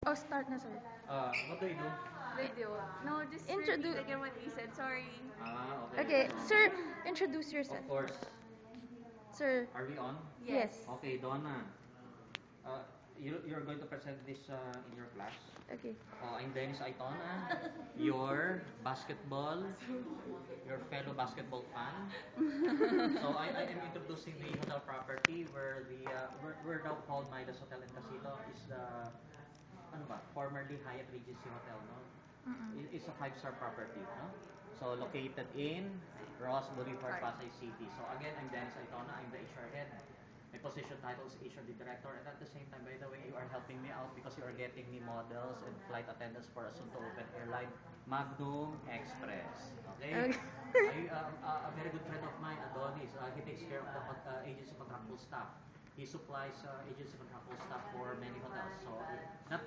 Oh, start na, sir. What do you do? Radio. No, just Introduce. repeat again what you said. Sorry. Okay. Okay, sir, introduce yourself. Of course. Sir. Are we on? Yes. Okay, Donna. You're going to present this in your class. Okay. I'm Dennis Aitona, your basketball, your fellow basketball fan. So I am introducing the hotel property where we're now called Midas Hotel and Casino is the formerly Hyatt Regency Hotel, no? It's a 5-star property, no? So located in Ross Boulevard, Pasay City. So again, I'm Dennis Aitona. I'm the HR head. My position title is HR Director, and at the same time, by the way, you are helping me out because you are getting me models and flight attendants for a soon-to-open airline, Magnum Express. Okay? A very good friend of mine, Adonis, he takes care of the agency contractual staff. He supplies agency contractual staff for many hotels. So not